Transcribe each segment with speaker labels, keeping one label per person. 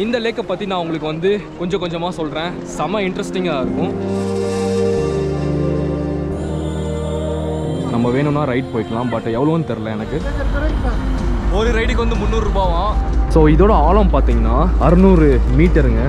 Speaker 1: இந்த லேக்கை பற்றி நான் உங்களுக்கு வந்து கொஞ்சம் கொஞ்சமாக சொல்கிறேன். செம இன்ட்ரெஸ்டிங்காக இருக்கும். நம்ம வேணும்னா ரைட் போய்க்கலாம், பட் எவ்வளோன்னு தெரில எனக்கு. ஒரு ரைடுக்கு வந்து 300 ரூபாவாம். ஸோ இதோட ஆழம் பார்த்தீங்கன்னா 600 மீட்டருங்க.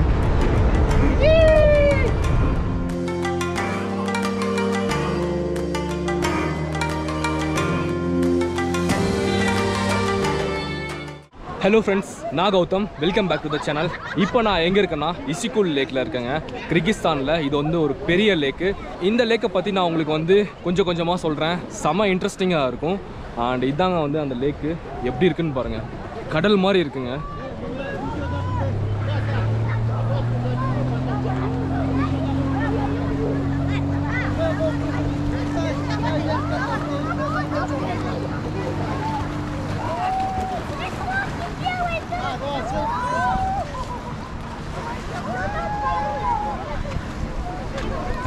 Speaker 1: ஹலோ ஃப்ரெண்ட்ஸ், நான் Gautham. Welcome back to the channel. இப்போ நான் எங்கே இருக்கேன்னா இசிக்குல் லேக்கில் இருக்கேங்க, கிர்கிஸ்தானில். இது வந்து ஒரு பெரிய லேக்கு. இந்த லேக்கை பற்றி நான் உங்களுக்கு வந்து கொஞ்சம் கொஞ்சமாக சொல்கிறேன். செம இன்ட்ரெஸ்டிங்காக இருக்கும். அண்ட் இதாங்க வந்து அந்த லேக்கு எப்படி இருக்குன்னு பாருங்கள். கடல் மாதிரி இருக்குங்க.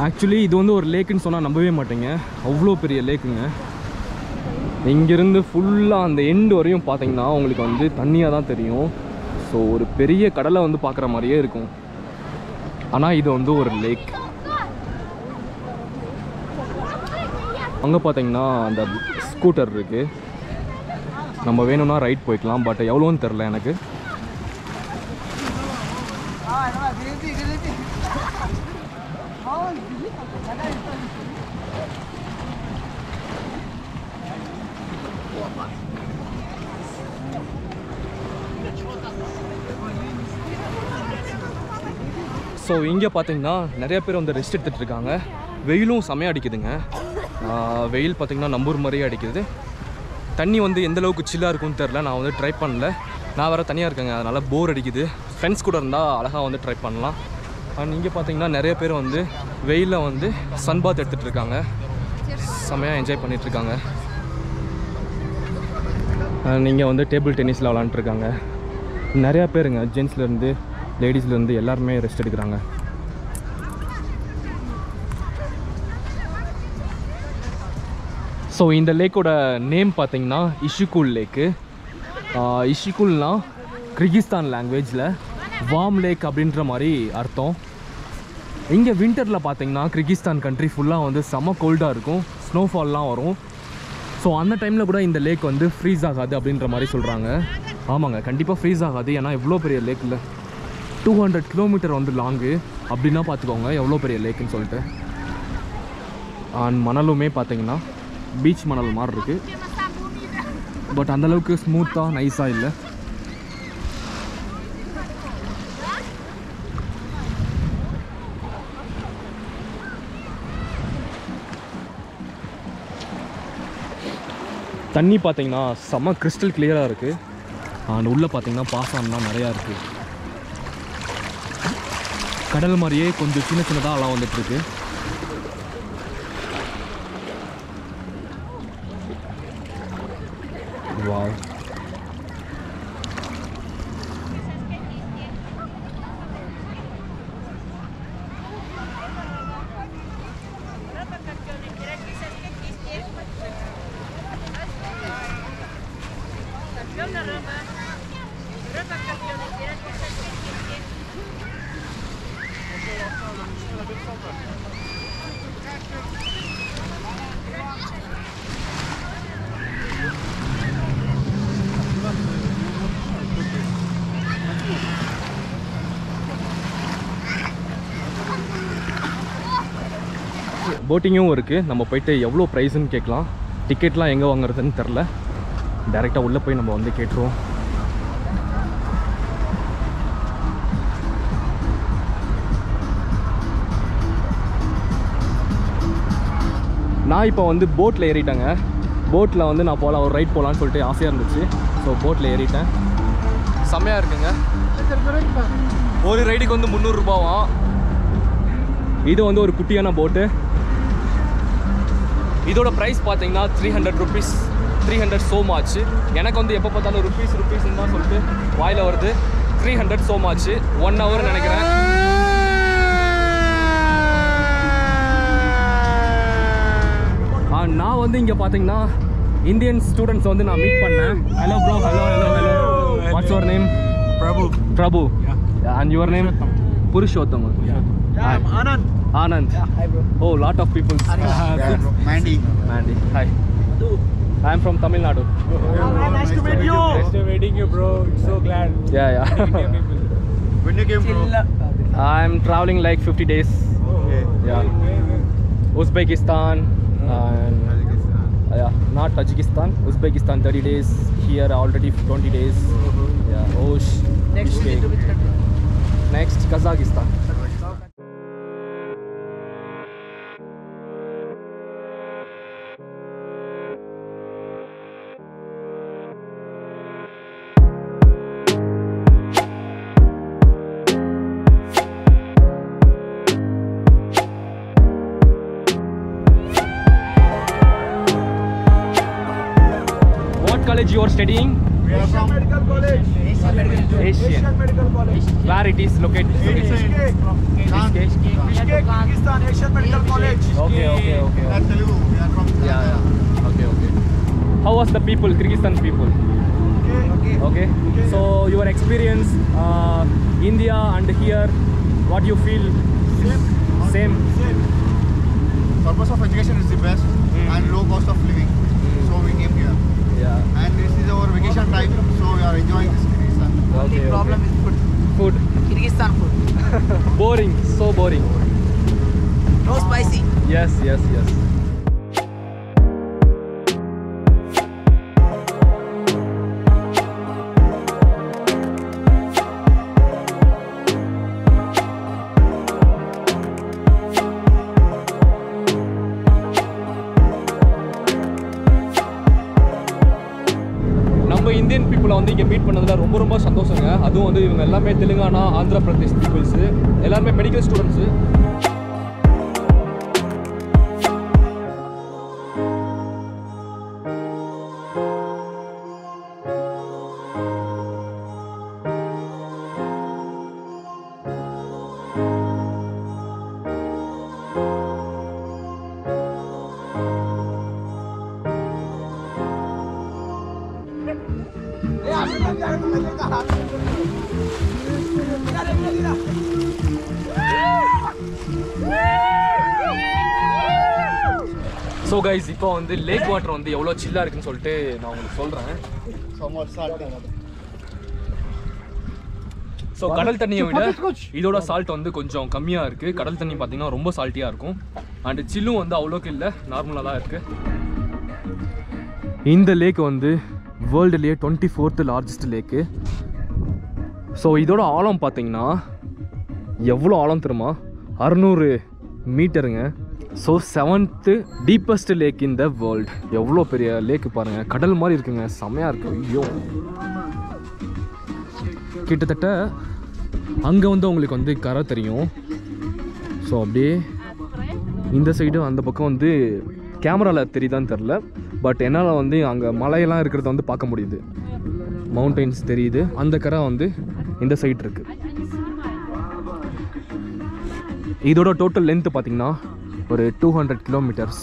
Speaker 1: ஆக்சுவலி இது வந்து ஒரு லேக்குன்னு சொன்னால் நம்பவே மாட்டேங்க. அவ்வளோ பெரிய லேக்குங்க. இங்கேருந்து ஃபுல்லாக அந்த எண்டு வரையும் பார்த்தீங்கன்னா உங்களுக்கு வந்து தண்ணியாக தான் தெரியும். ஸோ ஒரு பெரிய கடலை வந்து பார்க்குற மாதிரியே இருக்கும். ஆனால் இது வந்து ஒரு லேக். அங்கே பார்த்தீங்கன்னா அந்த ஸ்கூட்டர் இருக்குது. நம்ம வேணும்னா ரைட் போய்க்கலாம், பட் எவ்வளோன்னு தெரில எனக்கு. ஸோ இங்கே பார்த்தீங்கன்னா நிறைய பேர் வந்து ரெஸ்ட் எடுத்துகிட்டு இருக்காங்க. வெயிலும் செமையாக அடிக்குதுங்க. வெயில் பார்த்தீங்கன்னா நம்பூர் மாதிரியே அடிக்குது. தண்ணி வந்து எந்தளவுக்கு சில்லாக இருக்குன்னு தெரில. நான் வந்து ட்ரை பண்ணல. நான் வேறு தனியாக இருக்கேங்க, அதனால் போர் அடிக்குது. ஃப்ரெண்ட்ஸ் கூட இருந்தால் அழகாக வந்து ட்ரை பண்ணலாம். அண்ட் இங்கே பார்த்தீங்கன்னா நிறைய பேர் வந்து வெயிலில் வந்து சன்பாத் எடுத்துகிட்டு இருக்காங்க. செமையாக என்ஜாய் பண்ணிகிட்ருக்காங்க. நீங்கள் வந்து டேபிள் டென்னிஸில் விளாண்டுருக்காங்க. நிறையா பேருங்க, ஜென்ஸ்லேருந்து லேடிஸ்லேருந்து எல்லாருமே ரெஸ்ட் எடுக்கிறாங்க. ஸோ இந்த லேக்கோட நேம் பார்த்தீங்கன்னா இஷுக்குல் லேக்கு. இஷுக்குல்னா கிர்கிஸ்தான் லாங்குவேஜில் வார்ம் லேக் அப்படின்ற மாதிரி அர்த்தம். இங்கே வின்டரில் பார்த்தீங்கன்னா கிர்கிஸ்தான் கண்ட்ரி ஃபுல்லாக வந்து செம்ம கோல்டாக இருக்கும். ஸ்னோஃபால்லாம் வரும். ஸோ அந்த டைமில் கூட இந்த லேக் வந்து ஃப்ரீஸ் ஆகாது அப்படின்ற மாதிரி சொல்கிறாங்க. ஆமாங்க, கண்டிப்பாக ஃப்ரீஸ் ஆகாது. ஏன்னா எவ்வளோ பெரிய லேக்கில் 200 கிலோமீட்டர் வந்து லாங்கு. அப்படின்னா பார்த்துக்கோங்க எவ்வளோ பெரிய லேக்குன்னு சொல்லிட்டு. அண்ட் மணலுமே பார்த்தீங்கன்னா பீச் மணல் மாதிரி இருக்குது. பட் அந்தளவுக்கு ஸ்மூத்தாக நைஸாக இல்லை. தண்ணி பார்த்தீங்கன்னா செம்ம கிறிஸ்டல் கிளியராக இருக்குது. அண்ட் உள்ளே பார்த்தீங்கன்னா பாசான்லாம் நிறையா இருக்குது. கடல் மாதிரியே கொஞ்சம் சின்ன சின்னதாக எல்லாம் வந்துட்டுருக்கு. வாவ். போட்டிங்கும் இருக்குது. நம்ம போயிட்டு எவ்வளோ ப்ரைஸுன்னு கேட்கலாம். டிக்கெட்லாம் எங்கே வாங்குறதுன்னு தெரில. டைரெக்டாக உள்ளே போய் நம்ம வந்து கேட்டுருவோம். நான் இப்போ வந்து போட்டில் ஏறிட்டேங்க. போட்டில் வந்து நான் போகலாம், ஒரு ரைட் போகலான்னு சொல்லிட்டு ஆசையாக இருந்துச்சு. ஸோ போட்டில் ஏறிட்டேன். செம்மையாக இருக்குங்க. ஒரு ரைடுக்கு வந்து 300 ரூபாவாம். இது வந்து ஒரு குட்டியான போட்டு. இதோட ப்ரைஸ் பார்த்தீங்கன்னா 300 ருபீஸ். 300 so much. எனக்கு வந்து எப்போ பார்த்தாலும் ருபீஸ் தான் சொல்லிட்டு வாயில் வருது. 300 so much. 1 hour நினைக்கிறேன். நான் வந்து இங்கே பார்த்தீங்கன்னா இந்தியன் ஸ்டூடெண்ட்ஸ் வந்து நான் மீட் பண்ணேன். Hello bro. Hello. What's your name?
Speaker 2: Prabhu.
Speaker 1: Prabhu.
Speaker 2: Yeah.
Speaker 1: And your name? Purushottam.
Speaker 2: Yeah, I'm Anand.
Speaker 1: Anand.
Speaker 2: Yeah, hi bro.
Speaker 1: Oh, lot of people.
Speaker 2: Mandy.
Speaker 1: Mandy. Hi. I'm from Tamil Nadu.
Speaker 2: Nice to meet you.
Speaker 3: Nice to meeting you, bro. It's so glad.
Speaker 1: Yeah.
Speaker 3: Indian people.
Speaker 2: When you came, bro?
Speaker 1: I'm traveling like 50 days.
Speaker 2: Okay.
Speaker 1: Yeah. Uzbekistan and yeah, not Tajikistan. Uzbekistan 30 days. Here already 20 days. Yeah. Osh.
Speaker 4: Next we need to which country?
Speaker 1: Next Kazakhstan. What college you are studying?
Speaker 2: We are from Medical College.
Speaker 1: Asian.
Speaker 2: Medical College.
Speaker 1: Where it is located?
Speaker 2: Bishkek. Bishkek, Kyrgyzstan, Asian Medical College.
Speaker 1: Okay.
Speaker 2: That's Telugu. We are from
Speaker 1: Yeah. Okay. How was the people, Kyrgyzstan people? Okay. So your experience, India and here, what you feel? Same.
Speaker 2: Purpose of education is the best and low cost of living. So we came here.
Speaker 1: Yeah.
Speaker 2: And this is our vacation time, so we are enjoying this Kyrgyzstan.
Speaker 4: Only problem is food.
Speaker 1: Food.
Speaker 4: Kyrgyzstan food.
Speaker 1: Boring. So boring.
Speaker 4: No spicy.
Speaker 1: Yes. நம்ம Indian பீப்புளை வந்து இங்கே meet பண்ணதில் ரொம்ப சந்தோஷங்க. அதுவும் வந்து இவங்க எல்லாமே தெலுங்கானா, ஆந்திர பிரதேஷ் பீப்புள்ஸு, எல்லாருமே மெடிக்கல் ஸ்டூடெண்ட்ஸு. ஸோ கைஸ், இப்போ வந்து லேக் வாட்டர் வந்து எவ்வளோ சில்லாக இருக்குன்னு சொல்லிட்டு நான் உங்களுக்கு சொல்கிறேன். ஸோ கடல் தண்ணியை விட இதோட சால்ட் வந்து கொஞ்சம் கம்மியாக இருக்குது. கடல் தண்ணி பார்த்தீங்கன்னா ரொம்ப சால்ட்டியாக இருக்கும். அண்டு சில்லும் வந்து அவ்வளோக்கு இல்லை, நார்மலாக தான் இருக்குது. இந்த லேக் வந்து வேர்ல்டுலேயே 24th லார்ஜஸ்ட் லேக்கு. ஸோ இதோட ஆழம் பார்த்தீங்கன்னா எவ்வளோ ஆழம் தெரியுமா? 600 மீட்டருங்க. So 7th deepest lake in the world. எவ்வளோ பெரிய லேக்கு பாருங்கள், கடல் மாதிரி இருக்குங்க, செம்மையாக இருக்குது. ஐயோ, கிட்டத்தட்ட அங்கே வந்து உங்களுக்கு வந்து கரை தெரியும். ஸோ அப்படியே இந்த சைடு அந்த பக்கம் வந்து கேமராவில் தெரியுதான்னு தெரில, பட் என்னால் வந்து அங்கே மலையெல்லாம் இருக்கிறத வந்து பார்க்க முடியுது. மவுண்டெயின்ஸ் தெரியுது. அந்த கரை வந்து இந்த சைடு இருக்குது. இதோட டோட்டல் லென்த்து பார்த்திங்கன்னா ஒரு 200 கிலோமீட்டர்ஸ்.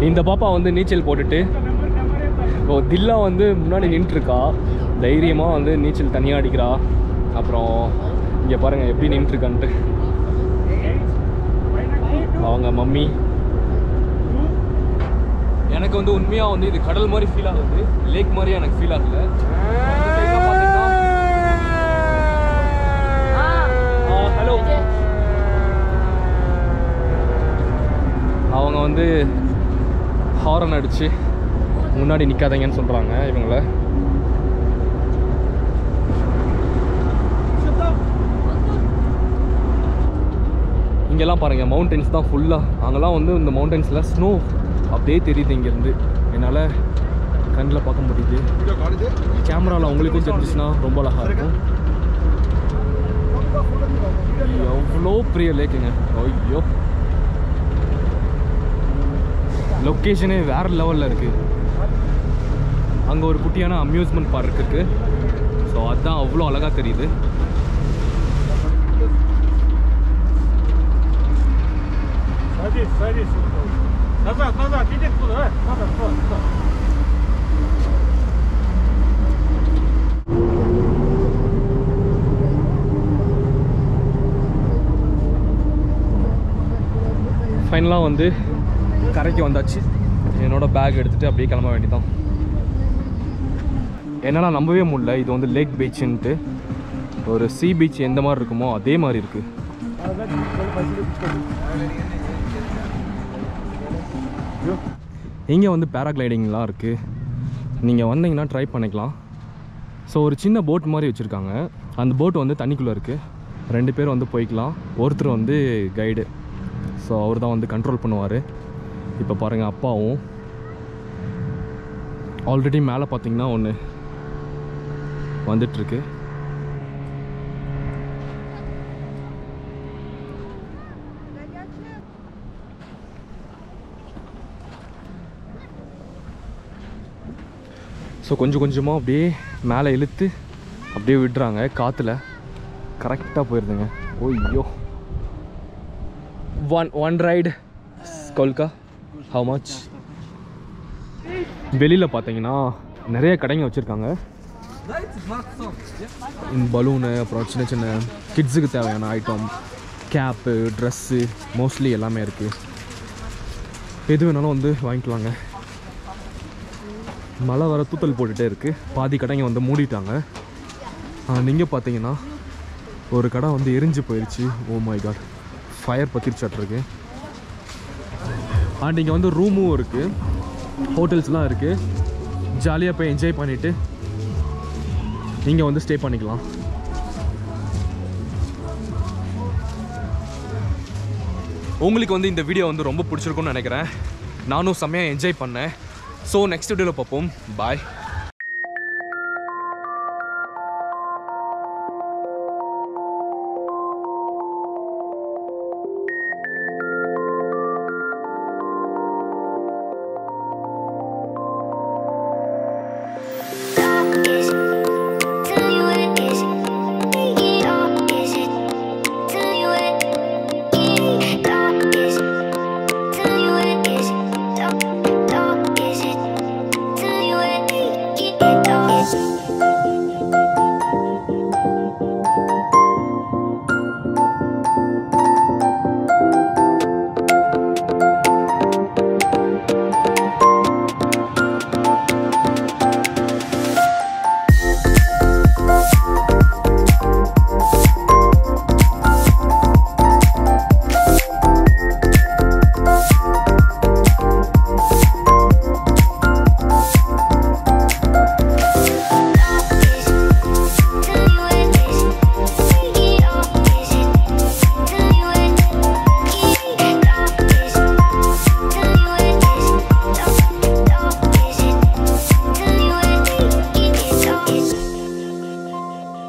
Speaker 1: இந்த பாப்பா வந்து நீச்சல் போட்டுட்டு இப்போ தில்லா வந்து முன்னாடி நின்றுருக்கா. தைரியமாக வந்து நீச்சல் தனியாக அடிக்கிறா. அப்புறம் இங்கே பாருங்கள் எப்படி நின்றுருக்கான்ட்டு. அவங்க மம்மி. எனக்கு வந்து உண்மையாக வந்து இது கடல் மாதிரி ஃபீல் ஆகுது, லேக் மாதிரியே எனக்கு ஃபீல் ஆகல. ஹலோ, அவங்க வந்து ஹாரன் அடித்து முன்னாடி நிற்காதீங்கன்னு சொல்கிறாங்க இவங்கள. இங்கெல்லாம் பாருங்கள், மவுண்டன்ஸ் தான் ஃபுல்லாக. அங்கெல்லாம் வந்து இந்த மவுண்டன்ஸில் ஸ்னோ அப்படியே தெரியுது இங்கேருந்து. என்னால் கண்ணில் பார்க்க முடியுது. கேமராவில் அவங்களுக்கும் தெரிஞ்சிச்சுன்னா ரொம்ப அழகாக இருக்கும். எவ்வளோ பெரிய லேக்குங்க. ஐயோ, லொக்கேஷனே வேறு லெவலில் இருக்குது. அங்கே ஒரு குட்டியான அம்யூஸ்மெண்ட் பார்க் இருக்குது. ஸோ அதுதான் அவ்வளோ அழகாக தெரியுது. ஃபைனலாக வந்து கரைக்கு வந்தாச்சு. என்னோட பேக் எடுத்துகிட்டு அப்படியே கிளம்ப வேண்டியதான். என்னால் நம்பவே முடியல, இது வந்து லேக் பீச்சுன்ட்டு. ஒரு சி பீச் எந்த மாதிரி இருக்குமோ அதே மாதிரி இருக்குது. இங்கே வந்து பேராகிளைடிங்லாம் இருக்குது. நீங்கள் வந்தீங்கன்னா ட்ரை பண்ணிக்கலாம். ஸோ ஒரு சின்ன போட் மாதிரி வச்சுருக்காங்க. அந்த போட் வந்து தண்ணிக்குள்ளே இருக்குது. 2 பேர் வந்து போய்க்கலாம். ஒருத்தர் வந்து கைடு. ஸோ அவர் தான் வந்து கண்ட்ரோல் பண்ணுவார். இப்போ பாருங்கள், அப்பாவும் ஆல்ரெடி மேலே பார்த்தீங்கன்னா ஒன்று வந்துட்டுருக்கு. ஸோ கொஞ்சம் கொஞ்சமாக அப்படியே மேலே இழுத்து அப்படியே விடுறாங்க. காற்றுல கரெக்டாக போயிருதுங்க. ஓய்யோ, ஒன் ரைடு கொல்கா ஹவு மச்? வெளியில் பார்த்தீங்கன்னா நிறைய கடைங்க வச்சுருக்காங்க. பலூனு, அப்புறம் சின்ன சின்ன கிட்ஸுக்கு தேவையான ஐட்டம், கேப்பு, ட்ரெஸ்ஸு, மோஸ்ட்லி எல்லாமே இருக்குது. எது வேணாலும் வந்து வாங்கிக்கலாங்க. மழை வர தூத்தல் போட்டுகிட்டே இருக்குது. பாதி கடைங்க வந்து மூடிட்டாங்க. நீங்கள் பார்த்தீங்கன்னா ஒரு கடை வந்து எரிஞ்சு போயிடுச்சு. ஓ மை காட், ஃபயர் பற்றிருச்சாட்ருக்கு. அண்ட் இங்கே வந்து ரூமும் இருக்குது, ஹோட்டல்ஸ்லாம் இருக்குது. ஜாலியாக போய் என்ஜாய் பண்ணிவிட்டு நீங்கள் வந்து ஸ்டே பண்ணிக்கலாம். உங்களுக்கு வந்து இந்த வீடியோ வந்து ரொம்ப பிடிச்சிருக்குன்னு நினைக்கிறேன். நானும் செம்மையாக என்ஜாய் பண்ணேன். ஸோ நெக்ஸ்ட் வீடியோவில் பார்ப்போம். பாய்.